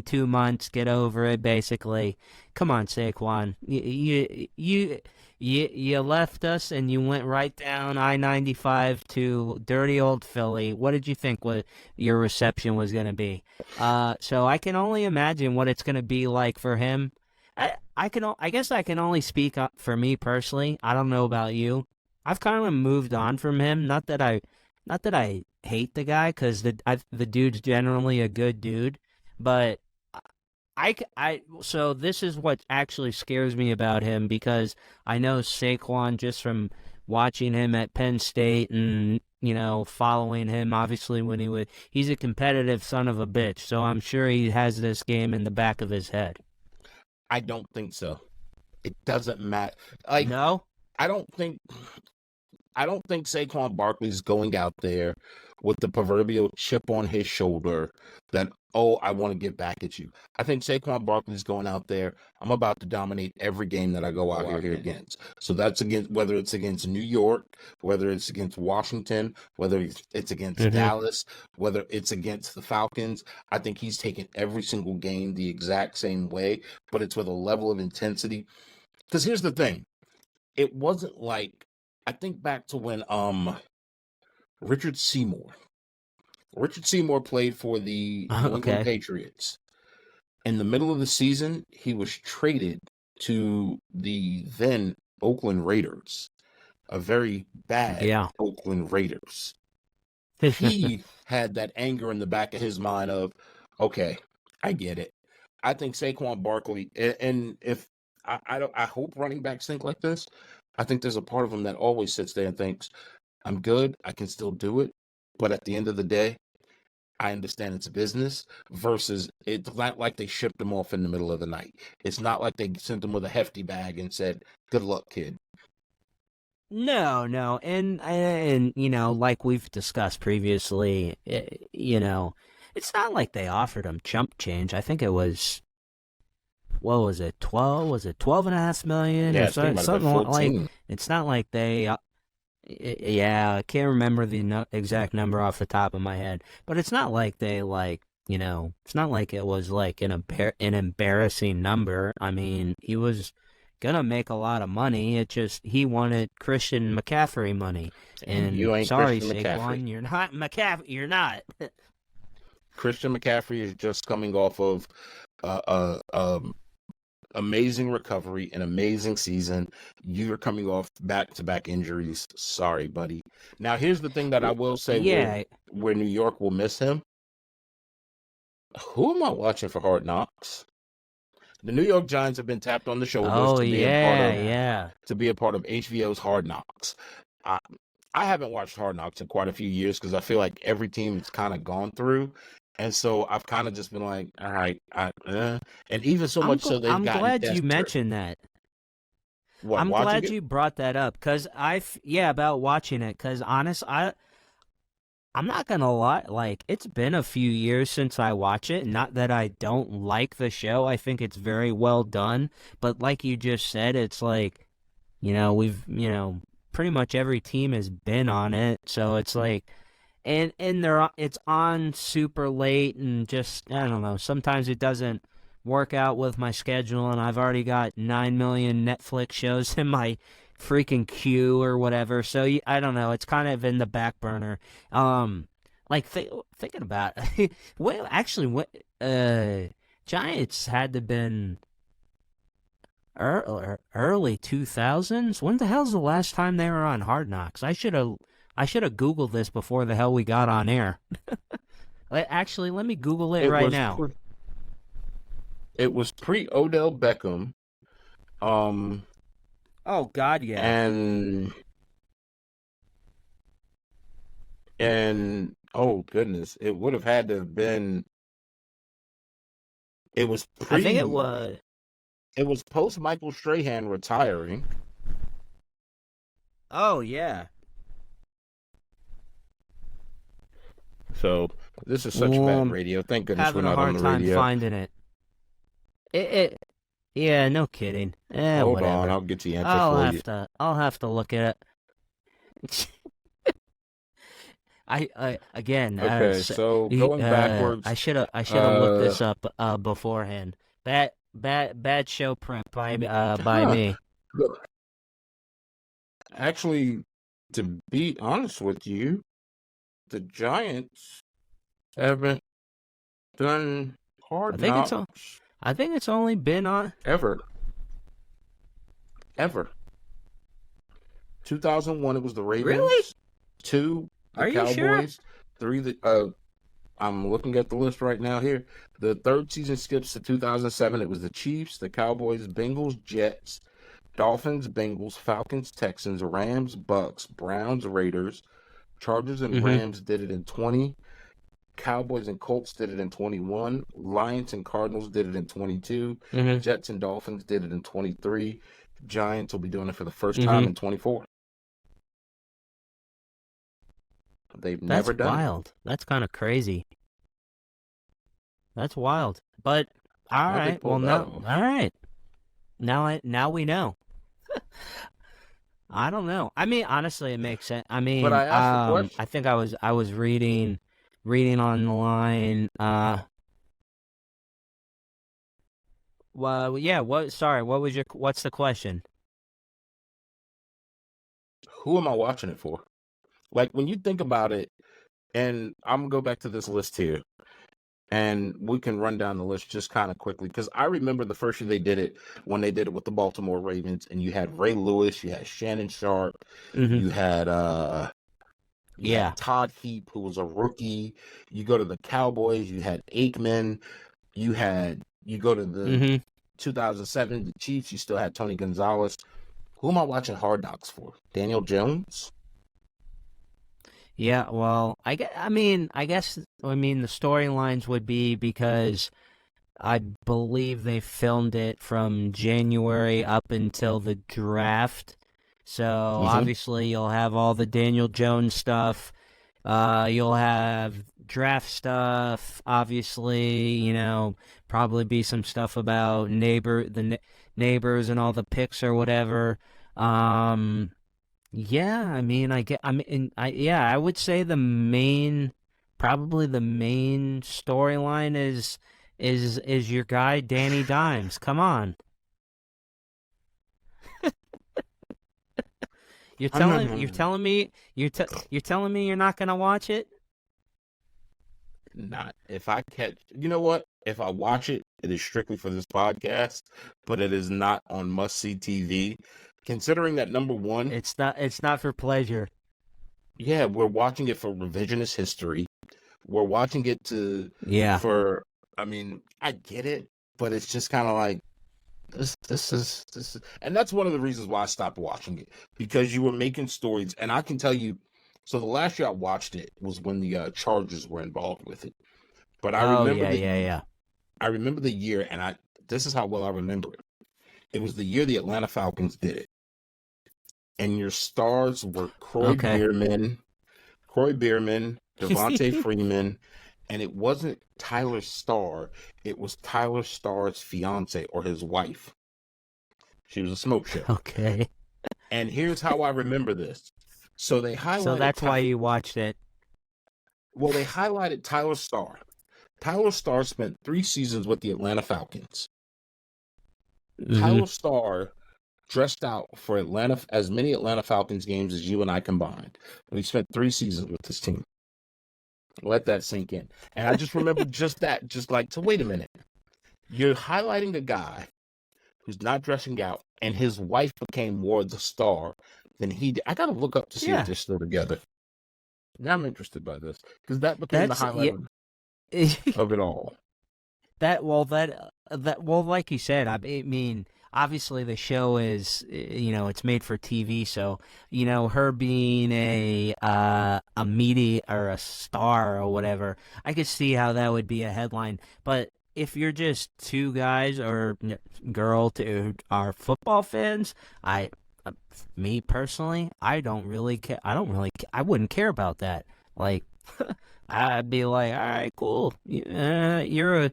2 months. Get over it." Basically, come on, Saquon. You left us and you went right down I-95 to dirty old Philly. What did you think your reception was going to be? So I can only imagine what it's going to be like for him. I guess I can only speak up for me personally. I don't know about you. I've kind of moved on from him. Not that I hate the guy, because the dude's generally a good dude, but so this is what actually scares me about him, because I know Saquon just from watching him at Penn State and following him. Obviously, he's a competitive son of a bitch, so I'm sure he has this game in the back of his head. I don't think so. It doesn't matter. Like, No? I don't think Saquon Barkley's going out there with the proverbial chip on his shoulder that, oh, I want to get back at you. I think Saquon Barkley's going out there, I'm about to dominate every game that I go out here against. So that's whether it's against New York, whether it's against Washington, whether it's against Dallas, whether it's against the Falcons. I think he's taking every single game the exact same way, but it's with a level of intensity. Because here's the thing. It wasn't like, I think back to when Richard Seymour played for the New England Patriots. In the middle of the season, he was traded to the then Oakland Raiders, a very bad Oakland Raiders. He had that anger in the back of his mind of, okay, I get it. I think Saquon Barkley, and if I hope running backs think like this. I think there's a part of him that always sits there and thinks, I'm good, I can still do it. But at the end of the day, I understand it's business, versus it's not like they shipped him off in the middle of the night. It's not like they sent him with a hefty bag and said, "Good luck, kid." No, and like we've discussed previously, it's not like they offered him chump change. I think it was, what was it, 12? Was it 12.5 million Yeah, or I think it might have been something like? 14. It's not like they. Yeah, I can't remember the exact number off the top of my head, but it's not like they it's not like it was like an embarrassing number. I mean, he was gonna make a lot of money. It just he wanted Christian McCaffrey money, And and you ain't sorry, Christian McCaffrey. Saquon, you're not McCaffrey. You're not. Christian McCaffrey is just coming off of amazing recovery, an amazing season. You're coming off back-to-back injuries. Sorry, buddy. Now, here's the thing that I will say Yeah. where New York will miss him. Who am I watching for Hard Knocks? The New York Giants have been tapped on the shoulders Oh to be a part of yeah. HBO's Hard Knocks. I haven't watched Hard Knocks in quite a few years because I feel like every team has kind of gone through. And so I've kind of just been like, all right, and even so much so they've I'm gotten glad desperate. you mentioned that. What, I'm watching glad it? you brought that up because about watching it because I'm not gonna lie, like it's been a few years since I watch it. Not that I don't like the show. I think it's very well done. But like you just said, it's like, we've pretty much every team has been on it. So it's like and it's on super late and just I don't know, sometimes it doesn't work out with my schedule and I've already got 9 million Netflix shows in my freaking queue or whatever. So I don't know, it's kind of in the back burner. Like thinking about well, actually, what Giants had to been early 2000s. When the hell's the last time they were on Hard Knocks? I should have Googled this before the hell we got on air. Actually, let me Google it right now. It was pre Odell Beckham. Oh God, yeah. And oh goodness, it would have had to have been. It was I think it was. It was post Michael Strahan retiring. Oh yeah. So this is such bad radio. Thank goodness we're not on the radio. Having a hard time finding it. Yeah, no kidding. Hold whatever. on, I'll get the answer for you. I'll have to look at it. Again. Okay, so going backwards, I should have looked this up beforehand. Bad show prep by me. Actually, to be honest with you, the Giants haven't done Hard Knocks. I think it's only been on ever. 2001, it was the Ravens. Really? 2, the Are Cowboys. You sure? 3, I'm looking at the list right now here. The third season skips to 2007. It was the Chiefs, the Cowboys, Bengals, Jets, Dolphins, Bengals, Falcons, Texans, Rams, Bucks, Browns, Raiders, Chargers and Rams did it in 20. Cowboys and Colts did it in 21. Lions and Cardinals did it in 22. Jets and Dolphins did it in 23. Giants will be doing it for the first time in 24. They've never done it. That's wild. That's kind of crazy. That's wild. But all right. Well, no. All right. Now we know. I don't know. I mean, honestly, it makes sense. I mean, but I asked the question. I think I was reading on the line. Well, yeah. What's the question? Who am I watching it for? Like, when you think about it, and I'm going to go back to this list here, and we can run down the list just kind of quickly, because I remember the first year they did it, when they did it with the Baltimore Ravens, and you had Ray Lewis, you had Shannon Sharp, you had Todd Heap, who was a rookie. You go to the Cowboys, you had Aikman, you go to the 2007, the Chiefs, you still had Tony Gonzalez. Who am I watching Hard Knocks for? Daniel Jones? Yeah, well, I guess, the storylines would be because I believe they filmed it from January up until the draft. So Hmm. obviously you'll have all the Daniel Jones stuff. You'll have draft stuff. Obviously, probably be some stuff about neighbors and all the picks or whatever. Um, yeah, I would say probably the main storyline is your guy Danny Dimes. Come on, I'm not. you're telling me you're not gonna watch it? Not if I catch. You know what? If I watch it, it is strictly for this podcast, but it is not on must see TV. Considering that number one, It's not for pleasure. yeah, we're watching it for revisionist history. We're watching it to Yeah. for. I mean, I get it, but it's just kind of like this is, and that's one of the reasons why I stopped watching it because you were making stories, and I can tell you. So the last year I watched it was when the Chargers were involved with it. But Oh yeah, yeah, yeah. I remember the year, and this is how well I remember it. It was the year the Atlanta Falcons did it, and your stars were Okay. Croy Bierman, Devontae Freeman, and it wasn't Tyler Starr. It was Tyler Starr's fiance or his wife. She was a smoke show. Okay. And here's how I remember this. So they So highlighted that's why you watched it. they highlighted Tyler Starr. Tyler Starr spent 3 seasons with the Atlanta Falcons. Hmm. Tyler Starr dressed out for as many Atlanta Falcons games as you and I combined. And he spent 3 seasons with this team. Let that sink in. And I just remember just that, just like, so wait a minute. You're highlighting a guy who's not dressing out, and his wife became more the star than he did. I got to look up to see if Yeah. they're still together. Now I'm interested by this because that became the That's highlight yeah. of it all. Like you said, I mean, obviously the show is, it's made for TV, so her being a media or a star or whatever, I could see how that would be a headline. But if you're just two guys or girl to are football fans, uh, me personally, I don't really care. I wouldn't care about that. Like. I'd be like, all right, cool. You're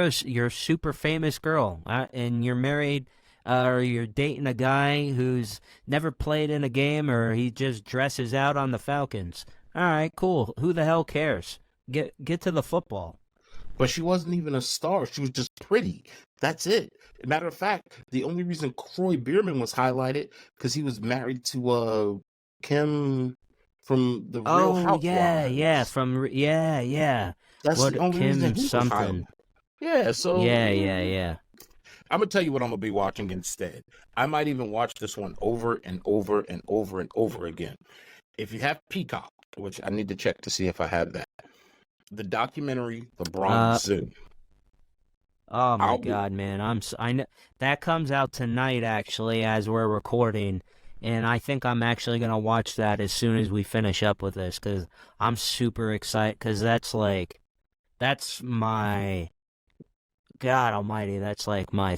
a super famous girl, and you're married, or you're dating a guy who's never played in a game, or he just dresses out on the Falcons. All right, cool. Who the hell cares? Get to the football. But she wasn't even a star. She was just pretty. That's it. Matter of fact, the only reason Croy Bierman was highlighted because he was married to Kim from the Real Oh yeah, yeah. Housewives. Yeah. That's the What only reason Kim he was something? highlighted. Yeah, so Yeah. I'm gonna tell you what I'm gonna be watching instead. I might even watch this one over and over and over and over again. If you have Peacock, which I need to check to see if I have that, the documentary The Bronx Uh, Zoo. Oh my I'll be God, man! I know that comes out tonight actually as we're recording, and I think I'm actually gonna watch that as soon as we finish up with this because I'm super excited because that's my God Almighty, that's like my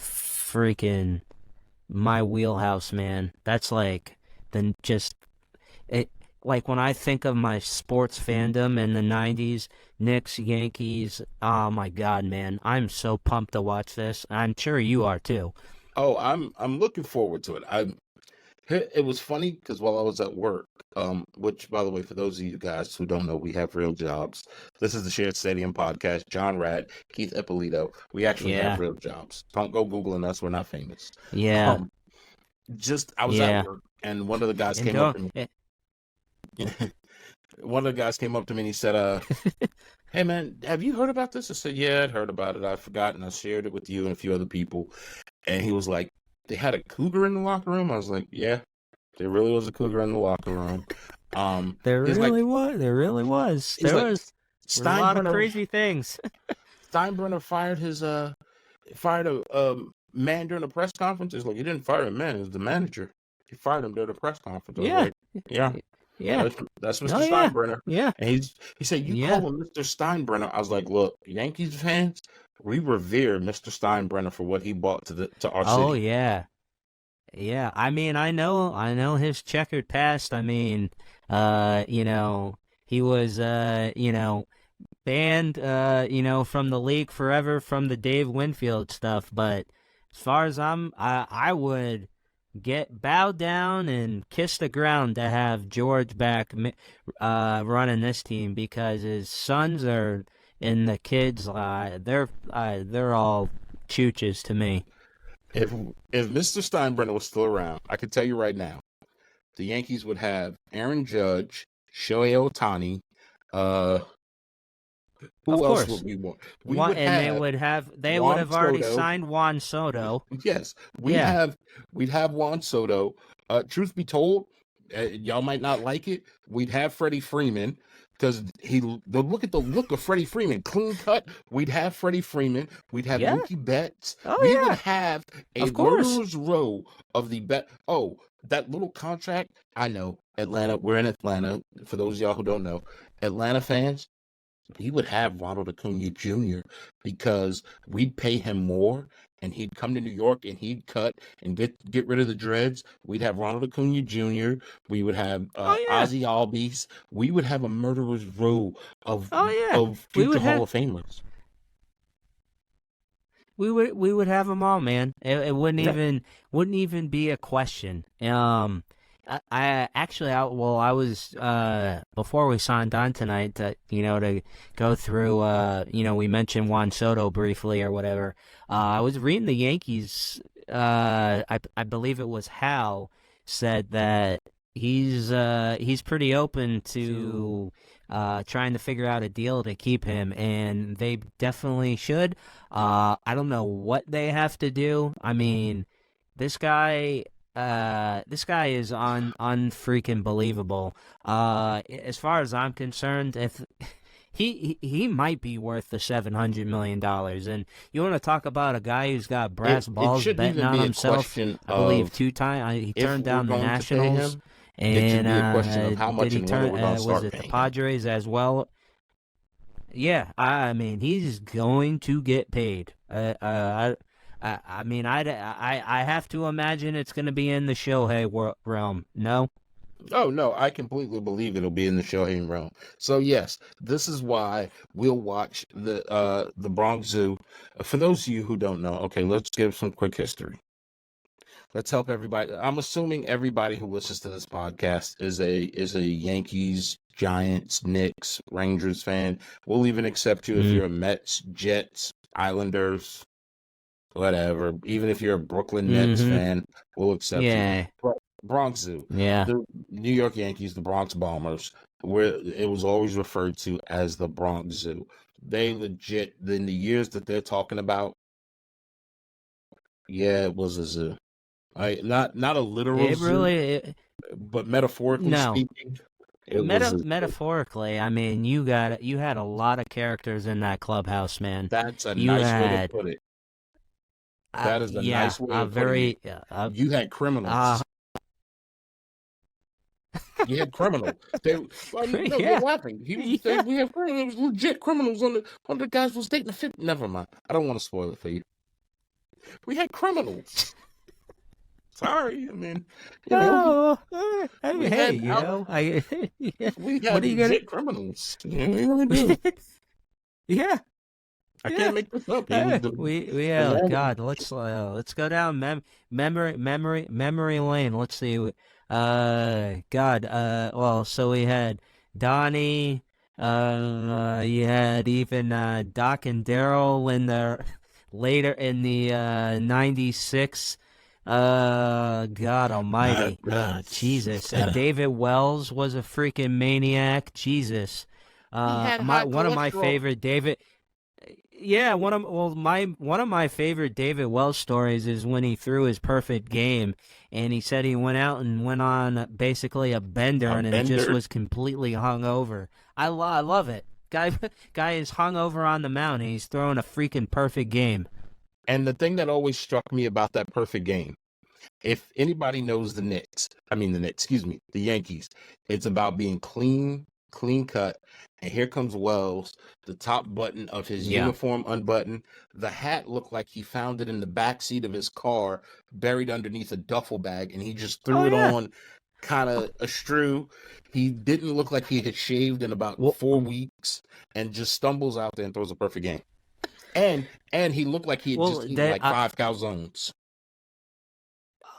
wheelhouse, man. That's like then just it like when I think of my sports fandom in the '90s, Knicks, Yankees. Oh my God, man! I'm so pumped to watch this. I'm sure you are too. I'm looking forward to it. It was funny because while I was at work, which by the way, for those of you guys who don't know, we have real jobs. This is the Shared Stadium podcast. John Rad, Keith Ippolito. We actually have Yeah, real jobs. Don't go googling us. We're not famous. yeah, Um, just I was at yeah. work, and one of the guys And came up don't. to me. One of the guys came up to me and he said, "Hey man, have you heard about this?" I said, "Yeah, I'd heard about it. I'd forgotten. I shared it with you and a few other people." And he was like, "They had a cougar in the locker room." I was like, "Yeah, there really was a cougar in the locker room." There He's like, really was. There really was. he's like, There was a lot of Steinbrenner. crazy things. Steinbrenner fired a man during a press conference. He's like, he didn't fire a man. It was the manager. He fired him during the press conference. I was Yeah, like, yeah. Yeah. That's Mr. Oh yeah. Steinbrenner. Yeah. And he said, you Yeah. call him Mr. Steinbrenner. I was like, look, Yankees fans, we revere Mr. Steinbrenner for what he brought to our Oh city. yeah. Yeah. I mean, I know his checkered past. I mean, he was banned from the league forever from the Dave Winfield stuff, but as far as I would get bow down and kiss the ground to have George back running this team because his sons are and the kids they're all chooches to me. If Mr. Steinbrenner was still around, I can tell you right now, the Yankees would have Aaron Judge, Shohei Ohtani, Of who else would course. we want? We would And have they would Juan have already Soto. signed Juan Soto. Yes, Yeah. we'd have Juan Soto. Truth be told, y'all might not like it. We'd have Freddie Freeman because look at the look of Freddie Freeman, clean cut. We'd have Freddie Freeman. We'd have Yeah. Mookie Betts. Oh We yeah. would have a Of course. murderer's row of the bet. Oh, that little contract. I know Atlanta. We're in Atlanta. For those of y'all who don't know, Atlanta fans. We would have Ronald Acuna Jr. because we'd pay him more and he'd come to New York and he'd cut and get rid of the dreads. We'd have Ronald Acuna Jr. We would have Oh yeah. Ozzy Albies. We would have a murderer's row of Oh yeah. of We future would Hall have of Famers. we would have them all, man. It wouldn't Yeah. even be a question. I actually, I was before we signed on tonight to go through. We mentioned Juan Soto briefly or whatever. I was reading the Yankees. I believe it was Hal said that he's pretty open to trying to figure out a deal to keep him, and they definitely should. I don't know what they have to do. I mean, this guy. This guy is unfreaking believable. As far as I'm concerned, if he might be worth the $700 million, and you want to talk about a guy who's got brass It balls shouldn't betting even on be a himself. question I believe of 2 times he if turned we're down the going to pay Nationals, him. It should and be a question of how did much he and when turn? we're going to Was start it the paying him. Padres as well? Yeah, I mean he's going to get paid. I mean, I have to imagine it's going to be in the Shohei realm. No? Oh no, I completely believe it'll be in the Shohei realm. So yes, this is why we'll watch the Bronx Zoo. For those of you who don't know, okay, let's give some quick history. Let's help everybody. I'm assuming everybody who listens to this podcast is a Yankees, Giants, Knicks, Rangers fan. We'll even accept you if you're a Mets, Jets, Islanders, whatever. Even if you're a Brooklyn Nets Mm-hmm. fan, we'll accept you. Yeah. But Bronx Zoo, Yeah. the New York Yankees, the Bronx Bombers, where it was always referred to as the Bronx Zoo. They legit, in the years that they're talking about, yeah, it was a zoo. Not a literal It zoo, really but metaphorically no. speaking, it was a zoo. Metaphorically, I mean, you had a lot of characters in that clubhouse, man. That's a You nice way to had put it. That is a yeah, nice way a of putting it. very You had criminals. You had criminals. No, yeah. you're laughing. Yeah. We have criminals, legit criminals on the guys was dating the fifth. Never mind. I don't want to spoil it for you. We had criminals. Sorry, I mean, No, we hey, had you know, we what had are you gonna? legit criminals. Yeah, we really do. Yeah, I yeah. can't make this up. We God, let's go down memory lane. Let's see. God. Well, so we had Donnie. You had even Doc and Daryl in the later in the '96. God Almighty, Jesus! David Wells was a freaking maniac. Jesus. One of my favorite David. Yeah, one of my favorite David Wells stories is when he threw his perfect game, and he said he went out and went on basically a bender, and it just was completely hung over. I love it. Guy is hung over on the mound, and he's throwing a freaking perfect game. And the thing that always struck me about that perfect game, if anybody knows the Knicks, the Yankees, it's about being clean cut. And here comes Wells, the top button of his uniform unbuttoned. The hat looked like he found it in the back seat of his car, buried underneath a duffel bag, and he just threw it on kind of astrew. He didn't look like he had shaved in about 4 weeks, and just stumbles out there and throws a perfect game. And he looked like he had just eaten like 5 calzones.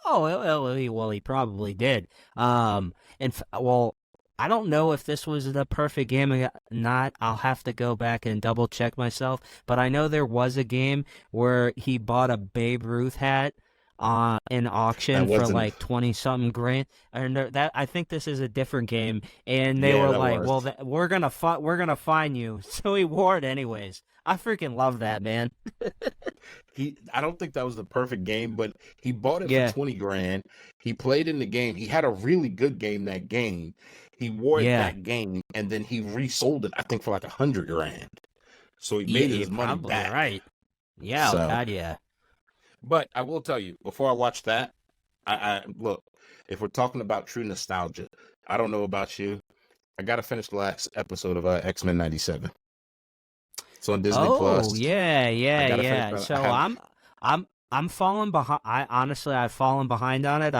Oh, well, he probably did. I don't know if this was the perfect game or not. I'll have to go back and double check myself. But I know there was a game where he bought a Babe Ruth hat in auction for like 20-something grand. I think this is a different game. And they were like, we're gonna fine you. So he wore it anyways. I freaking love that, man. I don't think that was the perfect game, but he bought it for 20 grand. He played in the game. He had a really good game that game. He wore it that game, and then he resold it, I think, for like 100 grand. So he made his money back. Right. Yeah, so, God, yeah. But I will tell you, before I watch that, I look, if we're talking about true nostalgia, I don't know about you. I got to finish the last episode of X-Men 97. It's on Disney Plus. Oh, yeah. So I'm falling behind. I've fallen behind on it.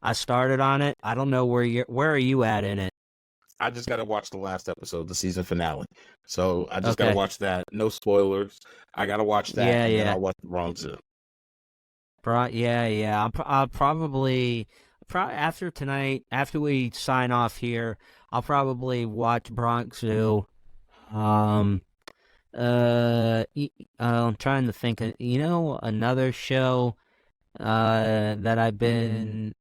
I started on it. I don't know where are you at in it? I just got to watch the last episode, the season finale. So I just got to watch that. No spoilers. I got to watch that. And then I'll watch the Bronx Zoo. I'll probably after tonight, after we sign off here, I'll probably watch Bronx Zoo. I'm trying to think of, another show that I've been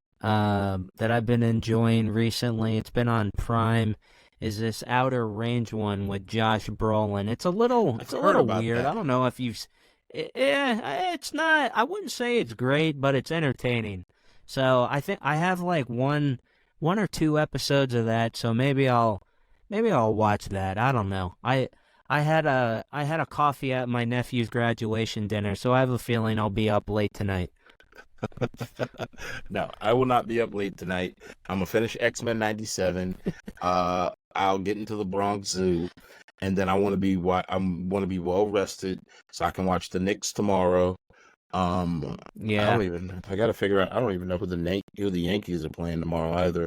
enjoying recently. It's been on Prime. Is this Outer Range one with Josh Brolin? It's a little weird. That. I don't know if you've. It's not. I wouldn't say it's great, but it's entertaining. So I think I have like one or two episodes of that. So maybe I'll watch that. I don't know. I had a coffee at my nephew's graduation dinner, so I have a feeling I'll be up late tonight. No, I will not be up late tonight. I'm gonna finish X-Men 97. I'll get into the Bronx Zoo, and then I want to be well rested so I can watch the Knicks tomorrow. I gotta figure out. I don't even know who the Yankees are playing tomorrow either.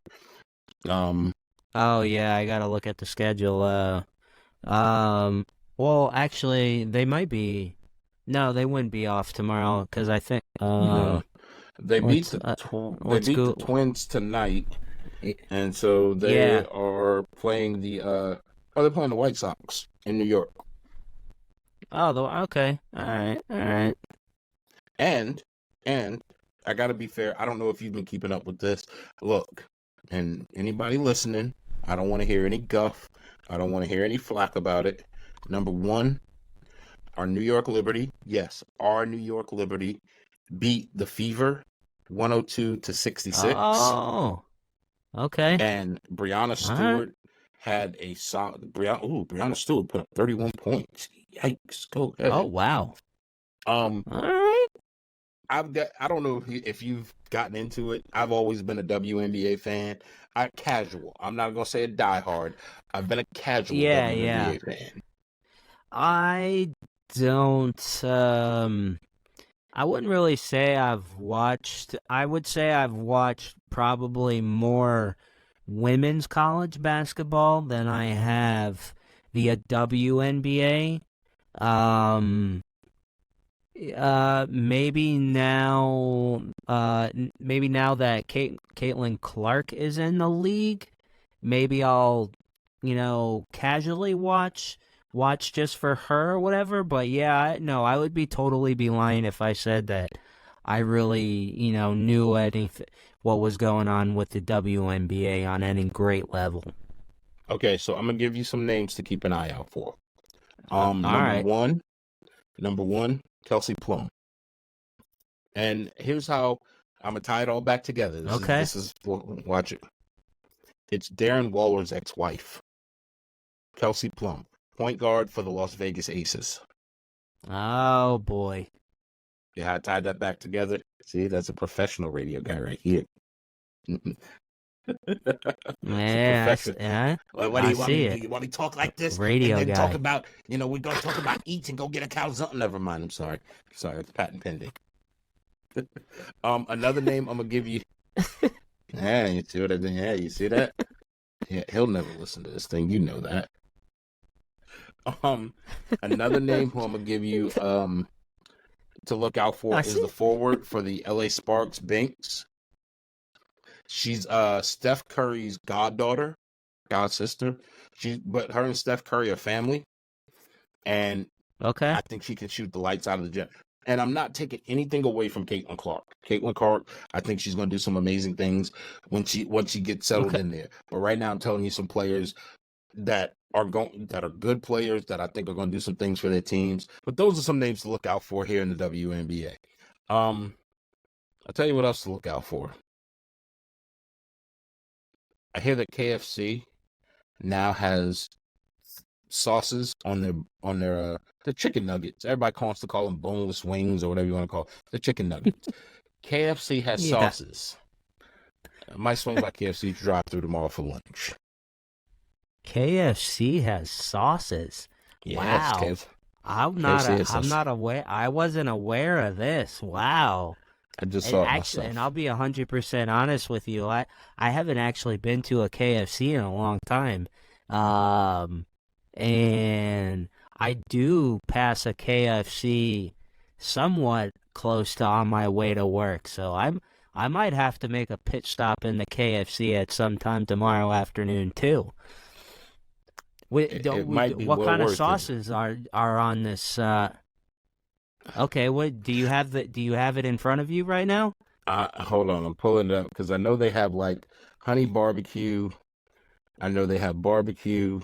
Oh yeah, I gotta look at the schedule. Well, actually, they might be. No, they wouldn't be off tomorrow because I think. No. They beat the Twins tonight, and so they are playing they're playing the White Sox in New York. Oh, okay, all right. And I gotta be fair. I don't know if you've been keeping up with this. Look, and anybody listening, I don't want to hear any guff. I don't want to hear any flack about it. Number one, our New York Liberty beat the Fever 102-66. Oh, okay. And Brianna Stewart had a solid. Brianna Stewart put up 31 points. Yikes! Go ahead. Oh wow. All right. I don't know if you've gotten into it. I've always been a WNBA fan. Casual. I'm not gonna say a diehard. I've been a casual WNBA fan. I don't. I wouldn't really say I've watched. I would say I've watched probably more women's college basketball than I have the WNBA. Maybe now that Caitlin Clark is in the league, maybe I'll, casually watch just for her or whatever. But yeah, I would be lying if I said that I really, knew what was going on with the WNBA on any great level. Okay, so I'm gonna give you some names to keep an eye out for. Number one, Kelsey Plum. And here's how I'm gonna tie it all back together. Watch it. It's Darren Waller's ex-wife, Kelsey Plum, point guard for the Las Vegas Aces. Oh boy. Yeah, I tied that back together. See, that's a professional radio guy right here. Yeah, What do I you want me see to do? it. You want me to talk like this? Radio and then guy. talk about, we're going to talk about eats and go get a calzone. Never mind. I'm sorry. It's patent pending. Another name I'm going to give you. Yeah, you see what I did? Yeah, you see that? Yeah, he'll never listen to this thing. You know that. Another name who I'm going to give you to look out for is the forward for the LA Sparks, Banks. She's Steph Curry's god sister. But her and Steph Curry are family, and I think she can shoot the lights out of the gym. And I'm not taking anything away from Caitlin Clark. Caitlin Clark, I think she's going to do some amazing things once she gets settled in there. But right now, I'm telling you some players that are good players that I think are going to do some things for their teams. But those are some names to look out for here in the WNBA. I'll tell you what else to look out for. I hear that KFC now has sauces on their chicken nuggets. Everybody wants to call them boneless wings or whatever you want to call the chicken nuggets. KFC has sauces. I might swing by KFC drive-through tomorrow for lunch. KFC has sauces. Yes, wow. I'm not aware. I wasn't aware of this. Wow. I just saw it myself. And I'll be 100% honest with you. I haven't actually been to a KFC in a long time. And I do pass a KFC somewhat close to on my way to work. So I might have to make a pit stop in the KFC at some time tomorrow afternoon too. What kind of sauces are on this? Okay, what do you have? Do you have it in front of you right now? Hold on, I'm pulling it up because I know they have like honey barbecue. I know they have barbecue.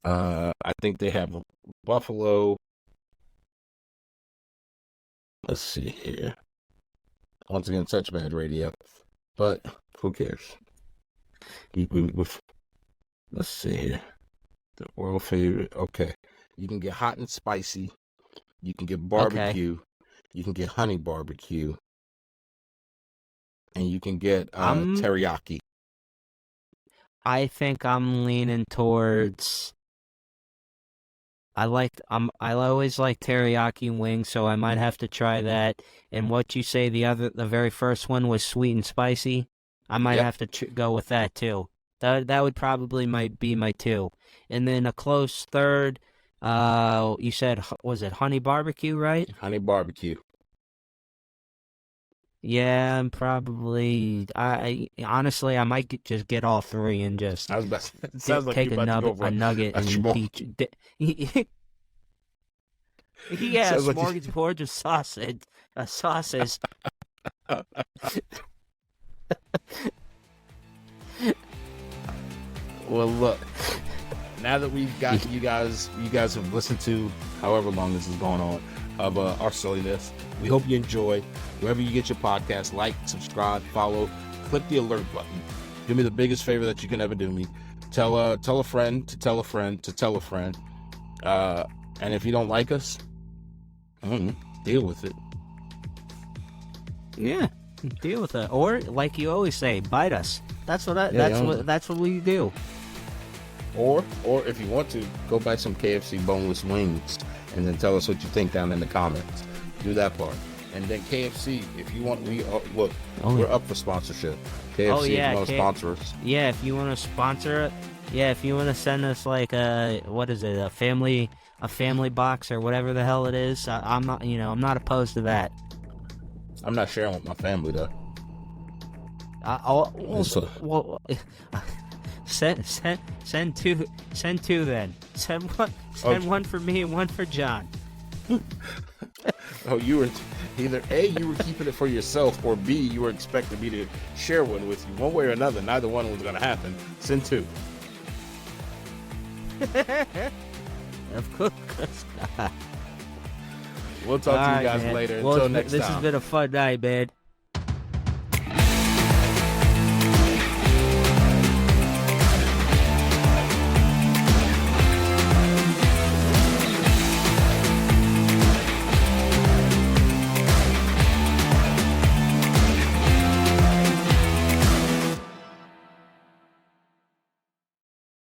I think they have buffalo. Let's see here. Once again, such bad radio, but who cares? Let's see here. The world favorite. Okay, you can get hot and spicy. You can get barbecue. Okay. You can get honey barbecue. And you can get teriyaki. I think I'm leaning towards. I always like teriyaki wings, so I might have to try that. And what you say, the very first one was sweet and spicy. I might have to go with that too. That would probably might be my two. And then a close third. You said, was it honey barbecue, right? Honey barbecue. Yeah, I'm probably. Honestly, I might just get all three and just. I was about to, sounds like take a nugget and yeah, smorgasbord of sausage, sauces. Well, look. Now that we've got you guys have listened to however long this is going on of our silliness. We hope you enjoy. Wherever you get your podcast, like, subscribe, follow, click the alert button. Do me the biggest favor that you can ever do me. Tell a friend to tell a friend to tell a friend. And if you don't like us, deal with it. Yeah, deal with it. Or like you always say, bite us. That's what we do. Or if you want to, go buy some KFC boneless wings and then tell us what you think down in the comments. Do that part. And then KFC, if you want, we're up for sponsorship. KFC, if you want to sponsor us. Yeah, if you want to sponsor it. Yeah, if you want to send us like a family box or whatever the hell it is, I'm not opposed to that. I'm not sharing with my family though. Send two then. Send one for me and one for John. Oh, you were either A, you were keeping it for yourself, or B, you were expecting me to share one with you. One way or another, neither one was going to happen. Send two. Of course. We'll talk to you guys later. Until next time. This has been a fun night, man.